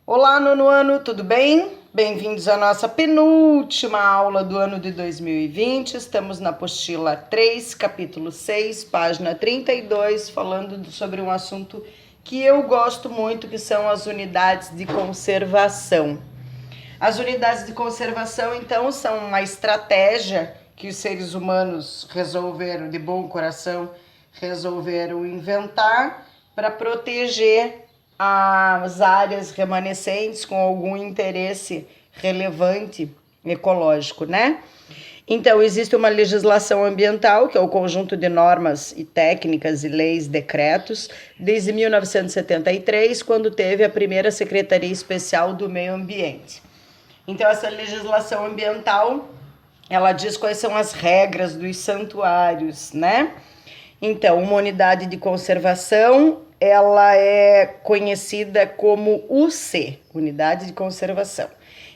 Olá, nono ano, tudo bem? Bem-vindos à nossa penúltima aula do ano de 2020. Estamos na apostila 3, capítulo 6, página 32, falando sobre um assunto que eu gosto muito, que são as unidades de conservação. As unidades de conservação, então, são uma estratégia que os seres humanos resolveram, de bom coração, resolveram inventar para proteger as áreas remanescentes com algum interesse relevante ecológico, né? Então, existe uma legislação ambiental, que é o conjunto de normas e técnicas e leis, decretos, desde 1973, quando teve a primeira Secretaria Especial do Meio Ambiente. Então, essa legislação ambiental, ela diz quais são as regras dos santuários, né? Então, uma unidade de conservação, ela é conhecida como UC, Unidade de Conservação.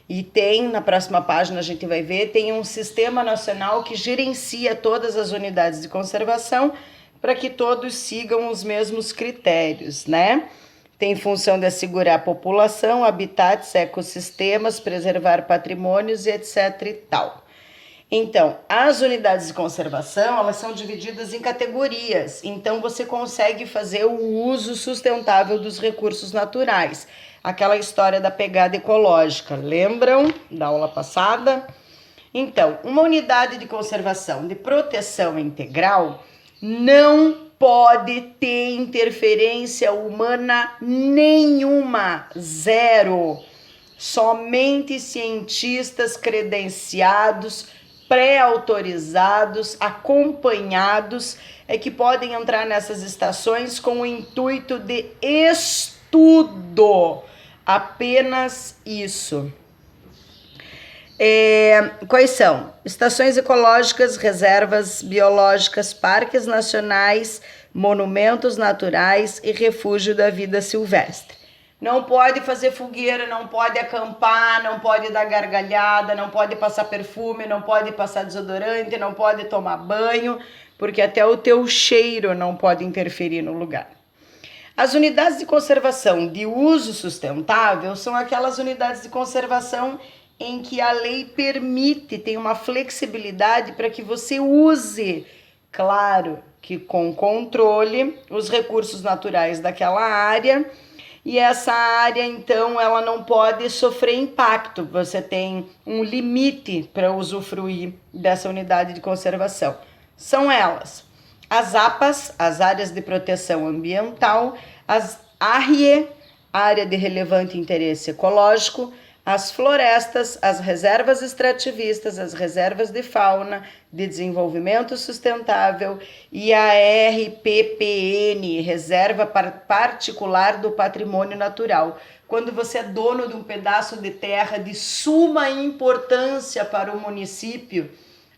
E tem, na próxima página a gente vai ver, tem um sistema nacional que gerencia todas as unidades de conservação para que todos sigam os mesmos critérios, né? Tem função de assegurar a população, habitats, ecossistemas, preservar patrimônios e etc e tal. Então, as unidades de conservação, elas são divididas em categorias. Então, você consegue fazer o uso sustentável dos recursos naturais. Aquela história da pegada ecológica, lembram da aula passada? Então, uma unidade de conservação de proteção integral não pode ter interferência humana nenhuma, zero. Somente cientistas credenciados, pré-autorizados, acompanhados, é que podem entrar nessas estações com o intuito de estudo. Apenas isso. Quais são? Estações ecológicas, reservas biológicas, parques nacionais, monumentos naturais e refúgio da vida silvestre. Não pode fazer fogueira, não pode acampar, não pode dar gargalhada, não pode passar perfume, não pode passar desodorante, não pode tomar banho, porque até o teu cheiro não pode interferir no lugar. As unidades de conservação de uso sustentável são aquelas unidades de conservação em que a lei permite, tem uma flexibilidade para que você use, claro que com controle, os recursos naturais daquela área. E essa área, então, ela não pode sofrer impacto. Você tem um limite para usufruir dessa unidade de conservação. São elas: as APAs, as áreas de proteção ambiental, as ARRIE, área de relevante interesse ecológico, as florestas, as reservas extrativistas, as reservas de fauna, de desenvolvimento sustentável, e a RPPN, Reserva Particular do Patrimônio Natural. Quando você é dono de um pedaço de terra de suma importância para o município,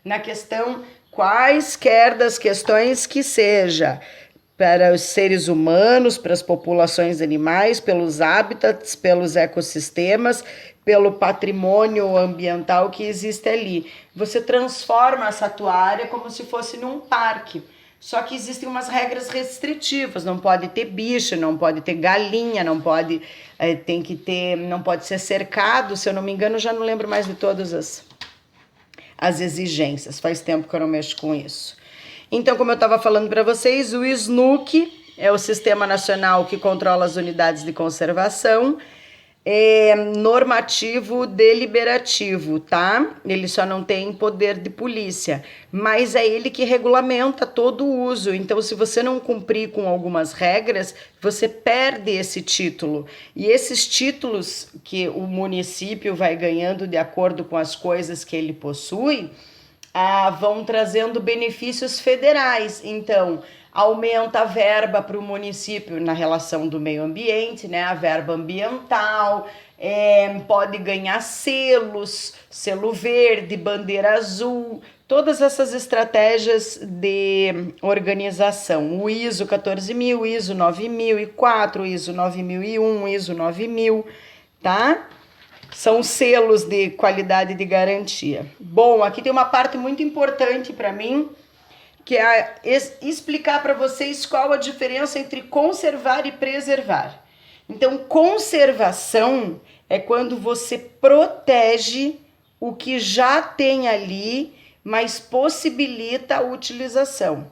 na questão quaisquer das questões que seja, para os seres humanos, para as populações animais, pelos hábitats, pelos ecossistemas, pelo patrimônio ambiental que existe ali. Você transforma essa tua área como se fosse num parque. Só que existem umas regras restritivas, não pode ter bicho, não pode ter galinha, não pode, não pode ser cercado, se eu não me engano, já não lembro mais de todas as exigências, faz tempo que eu não mexo com isso. Então, como eu estava falando para vocês, o SNUC é o Sistema Nacional que controla as unidades de conservação, é normativo deliberativo, tá? Ele só não tem poder de polícia, mas é ele que regulamenta todo o uso. Então, se você não cumprir com algumas regras, você perde esse título. E esses títulos que o município vai ganhando de acordo com as coisas que ele possui, vão trazendo benefícios federais. Então, aumenta a verba para o município na relação do meio ambiente, né? A verba ambiental, pode ganhar selos, selo verde, bandeira azul, todas essas estratégias de organização. O ISO 14.000, ISO 9.004, ISO 9.001, ISO 9.000, tá? São selos de qualidade e de garantia. Bom, aqui tem uma parte muito importante para mim, que é explicar para vocês qual a diferença entre conservar e preservar. Então, conservação é quando você protege o que já tem ali, mas possibilita a utilização.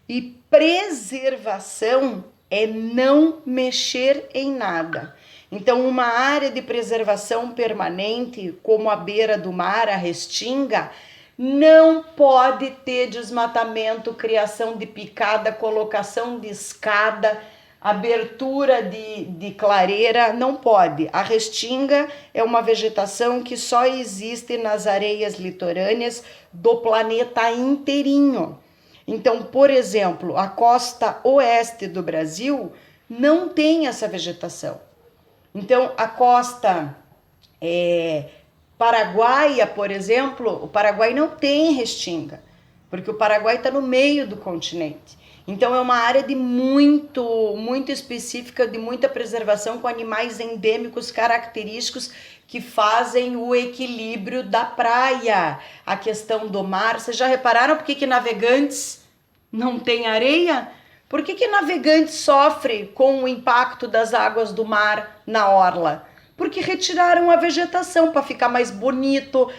E preservação é não mexer em nada. Então, uma área de preservação permanente, como a beira do mar, a restinga, não pode ter desmatamento, criação de picada, colocação de escada, abertura de clareira, não pode. A restinga é uma vegetação que só existe nas areias litorâneas do planeta inteirinho. Então, por exemplo, a costa oeste do Brasil não tem essa vegetação. Então, a costa paraguaia, por exemplo, o Paraguai não tem restinga, porque o Paraguai está no meio do continente. Então, é uma área de muito específica, de muita preservação, com animais endêmicos característicos que fazem o equilíbrio da praia. A questão do mar, vocês já repararam por que Navegantes não tem areia? Por que Navegantes sofre com o impacto das águas do mar na orla? Porque retiraram a vegetação para ficar mais bonito,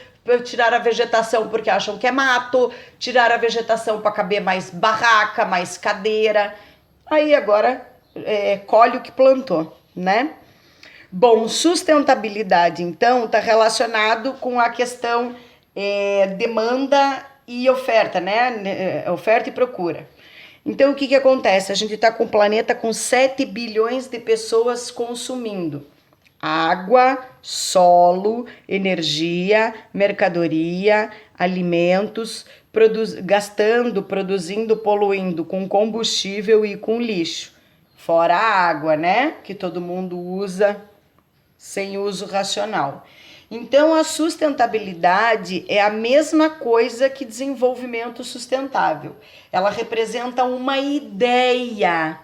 tiraram a vegetação porque acham que é mato, tiraram a vegetação para caber mais barraca, mais cadeira. Aí agora colhe o que plantou, né? Bom, sustentabilidade, então, está relacionado com a questão demanda e oferta, né? Oferta e procura. Então, o que acontece? A gente está com um planeta com 7 bilhões de pessoas consumindo água, solo, energia, mercadoria, alimentos, produzindo, poluindo com combustível e com lixo. Fora a água, né? Que todo mundo usa sem uso racional. Então, a sustentabilidade é a mesma coisa que desenvolvimento sustentável. Ela representa uma ideia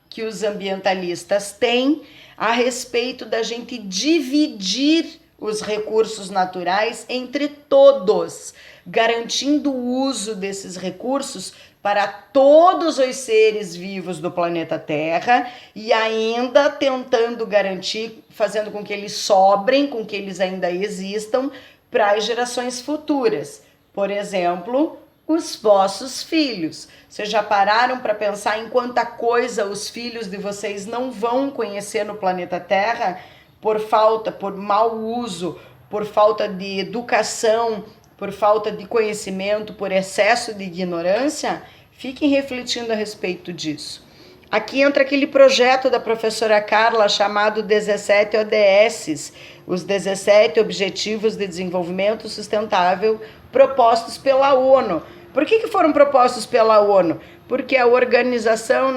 que os ambientalistas têm a respeito da gente dividir os recursos naturais entre todos, garantindo o uso desses recursos para todos os seres vivos do planeta Terra e ainda tentando garantir, fazendo com que eles sobrem, com que eles ainda existam para as gerações futuras. Por exemplo, os vossos filhos. Vocês já pararam para pensar em quanta coisa os filhos de vocês não vão conhecer no planeta Terra por mau uso, por falta de educação, por falta de conhecimento, por excesso de ignorância? Fiquem refletindo a respeito disso. Aqui entra aquele projeto da professora Carla chamado 17 ODS, os 17 Objetivos de Desenvolvimento Sustentável propostos pela ONU. Por que foram propostos pela ONU? Porque a Organização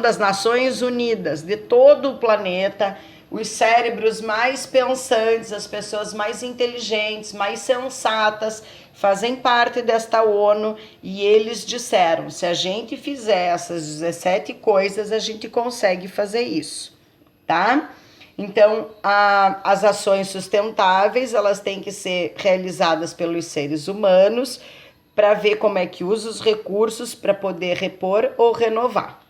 das Nações Unidas, de todo o planeta, os cérebros mais pensantes, as pessoas mais inteligentes, mais sensatas, fazem parte desta ONU e eles disseram, se a gente fizer essas 17 coisas, a gente consegue fazer isso, tá? Então, as ações sustentáveis, elas têm que ser realizadas pelos seres humanos para ver como é que usa os recursos para poder repor ou renovar,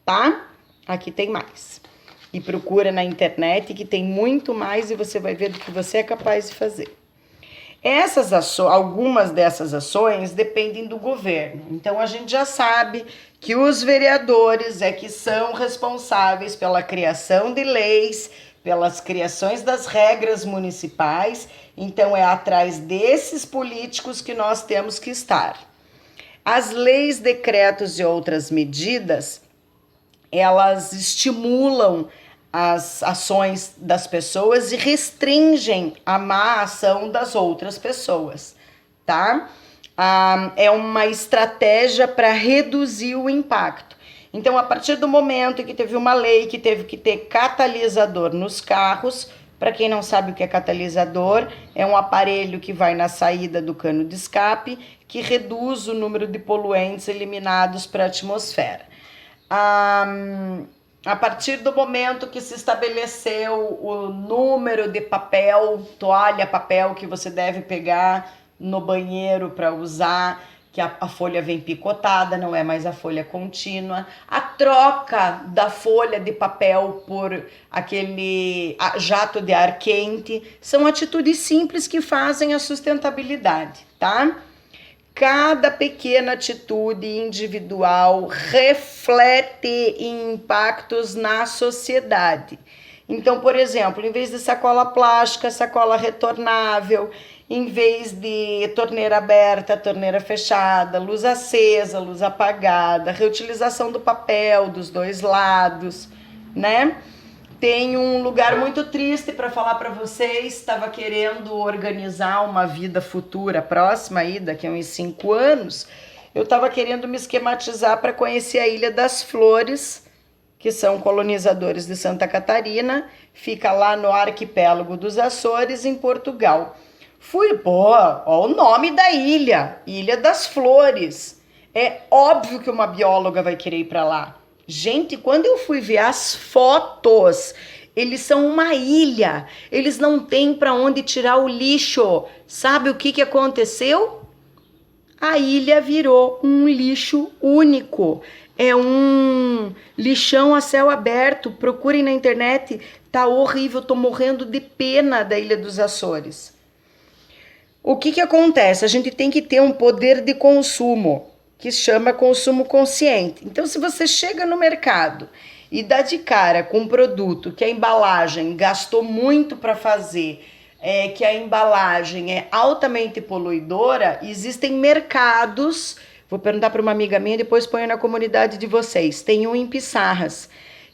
tá? Aqui tem mais. E procura na internet que tem muito mais e você vai ver do que você é capaz de fazer. Algumas dessas ações dependem do governo. Então, a gente já sabe que os vereadores é que são responsáveis pela criação de leis, pelas criações das regras municipais. Então, é atrás desses políticos que nós temos que estar. As leis, decretos e outras medidas, elas estimulam as ações das pessoas e restringem a má ação das outras pessoas, tá? É uma estratégia para reduzir o impacto. Então, a partir do momento que teve uma lei que teve que ter catalisador nos carros, para quem não sabe o que é catalisador, é um aparelho que vai na saída do cano de escape, que reduz o número de poluentes eliminados para a atmosfera. A partir do momento que se estabeleceu o número de toalha, papel que você deve pegar no banheiro para usar, que a folha vem picotada, não é mais a folha contínua. A troca da folha de papel por aquele jato de ar quente são atitudes simples que fazem a sustentabilidade, tá? Cada pequena atitude individual reflete impactos na sociedade. Então, por exemplo, em vez de sacola plástica, sacola retornável, em vez de torneira aberta, torneira fechada, luz acesa, luz apagada, reutilização do papel dos dois lados, né? Tem um lugar muito triste para falar para vocês. Estava querendo organizar uma vida futura próxima aí, daqui a uns 5 anos. Eu estava querendo me esquematizar para conhecer a Ilha das Flores, que são colonizadores de Santa Catarina, fica lá no arquipélago dos Açores, em Portugal. Fui, ó o nome da ilha, Ilha das Flores. É óbvio que uma bióloga vai querer ir para lá. Gente, quando eu fui ver as fotos, eles são uma ilha, eles não têm para onde tirar o lixo. Sabe o que aconteceu? A ilha virou um lixo único. É um lixão a céu aberto. Procurem na internet, tá horrível, tô morrendo de pena da Ilha dos Açores. O que acontece? A gente tem que ter um poder de consumo, que chama consumo consciente. Então, se você chega no mercado e dá de cara com um produto que a embalagem gastou muito para fazer, que a embalagem é altamente poluidora, existem mercados, vou perguntar para uma amiga minha, depois ponho na comunidade de vocês, tem um em Pissarras,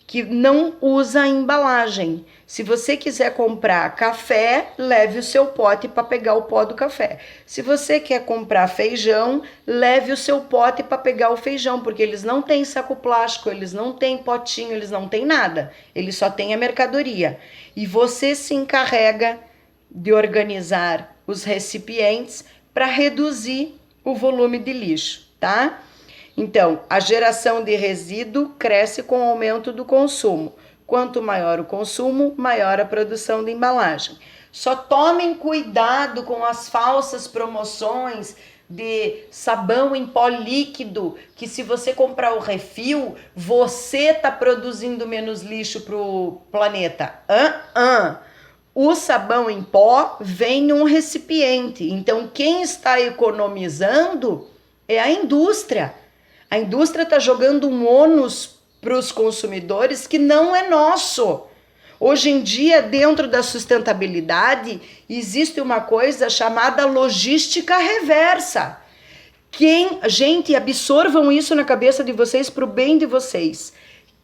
que não usa embalagem. Se você quiser comprar café, leve o seu pote para pegar o pó do café. Se você quer comprar feijão, leve o seu pote para pegar o feijão, porque eles não têm saco plástico, eles não têm potinho, eles não têm nada. Eles só têm a mercadoria. E você se encarrega de organizar os recipientes para reduzir o volume de lixo, tá? Então, a geração de resíduo cresce com o aumento do consumo. Quanto maior o consumo, maior a produção de embalagem. Só tomem cuidado com as falsas promoções de sabão em pó líquido, que se você comprar o refil, você está produzindo menos lixo para o planeta. O sabão em pó vem num recipiente. Então, quem está economizando é a indústria. A indústria está jogando um ônus para os consumidores que não é nosso. Hoje em dia, dentro da sustentabilidade, existe uma coisa chamada logística reversa. Gente, absorvam isso na cabeça de vocês para o bem de vocês.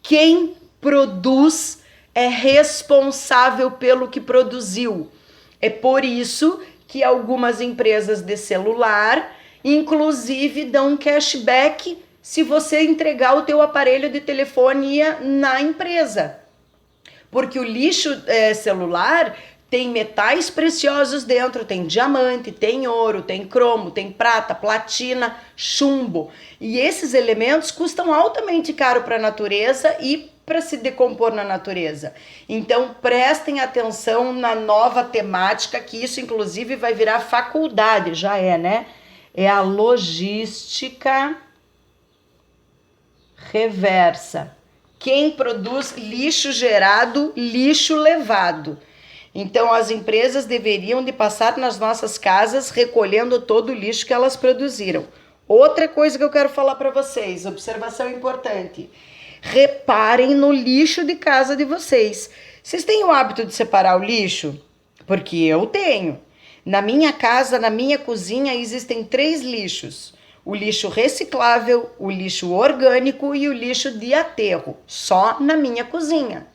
Quem produz é responsável pelo que produziu. É por isso que algumas empresas de celular, inclusive, dão um cashback se você entregar o teu aparelho de telefonia na empresa. Porque o lixo celular tem metais preciosos dentro, tem diamante, tem ouro, tem cromo, tem prata, platina, chumbo. E esses elementos custam altamente caro para a natureza e para se decompor na natureza. Então, prestem atenção na nova temática, que isso, inclusive, vai virar faculdade, já é, né? É a logística reversa. Quem produz lixo gerado, lixo levado. Então, as empresas deveriam de passar nas nossas casas recolhendo todo o lixo que elas produziram. Outra coisa que eu quero falar para vocês, observação importante. Reparem no lixo de casa de vocês. Vocês têm o hábito de separar o lixo? Porque eu tenho. Na minha casa, na minha cozinha, existem 3 lixos. O lixo reciclável, o lixo orgânico e o lixo de aterro, só na minha cozinha.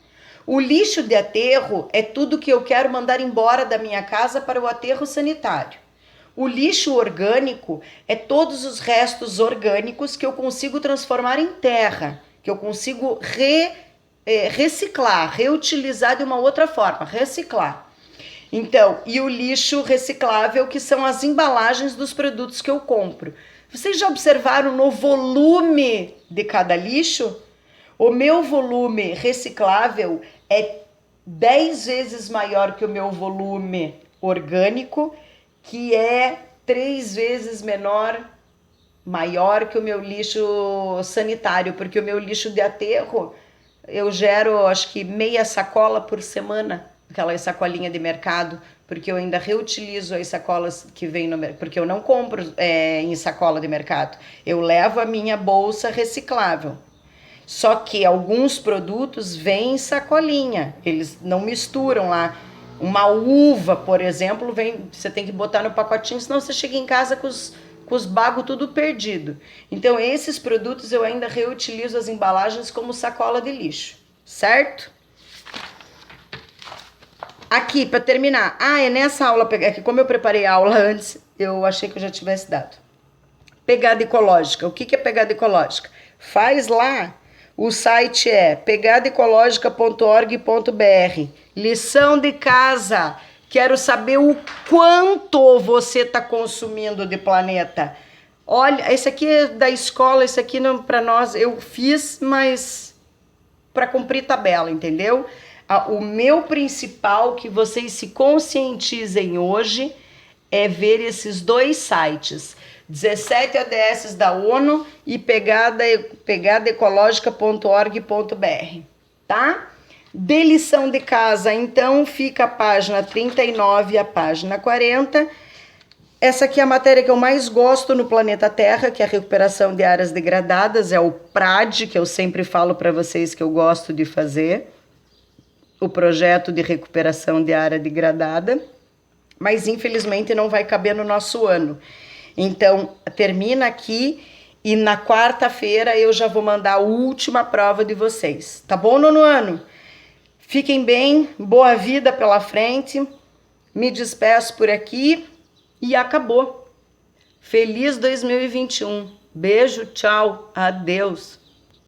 O lixo de aterro é tudo que eu quero mandar embora da minha casa para o aterro sanitário. O lixo orgânico é todos os restos orgânicos que eu consigo transformar em terra, que eu consigo reciclar, reutilizar de uma outra forma, reciclar. Então, e o lixo reciclável, que são as embalagens dos produtos que eu compro. Vocês já observaram no volume de cada lixo? O meu volume reciclável é 10 vezes maior que o meu volume orgânico, que é 3 vezes menor maior que o meu lixo sanitário, porque o meu lixo de aterro eu gero acho que meia sacola por semana, aquela sacolinha de mercado, porque eu ainda reutilizo as sacolas que vem no mercado, porque eu não compro em sacola de mercado, eu levo a minha bolsa reciclável. Só que alguns produtos vêm em sacolinha, eles não misturam lá. Uma uva, por exemplo, você tem que botar no pacotinho, senão você chega em casa com os bagos tudo perdido. Então, esses produtos eu ainda reutilizo as embalagens como sacola de lixo, certo? Aqui, para terminar. É nessa aula, aqui, como eu preparei a aula antes, eu achei que eu já tivesse dado. Pegada ecológica. O que é pegada ecológica? Faz lá. O site é pegadaecológica.org.br. Lição de casa. Quero saber o quanto você está consumindo de planeta. Olha, esse aqui é da escola, esse aqui não para nós. Eu fiz, mas para cumprir tabela, entendeu? O meu principal, que vocês se conscientizem hoje, é ver esses dois sites. 17 ODS da ONU e pegadaecológica.org.br, tá? De lição de casa, então, fica a página 39 e a página 40. Essa aqui é a matéria que eu mais gosto no planeta Terra, que é a recuperação de áreas degradadas, é o PRAD, que eu sempre falo para vocês que eu gosto de fazer, o projeto de recuperação de área degradada, mas infelizmente não vai caber no nosso ano. Então, termina aqui e na quarta-feira eu já vou mandar a última prova de vocês. Tá bom, nono ano? Fiquem bem, boa vida pela frente. Me despeço por aqui e acabou. Feliz 2021. Beijo, tchau, adeus.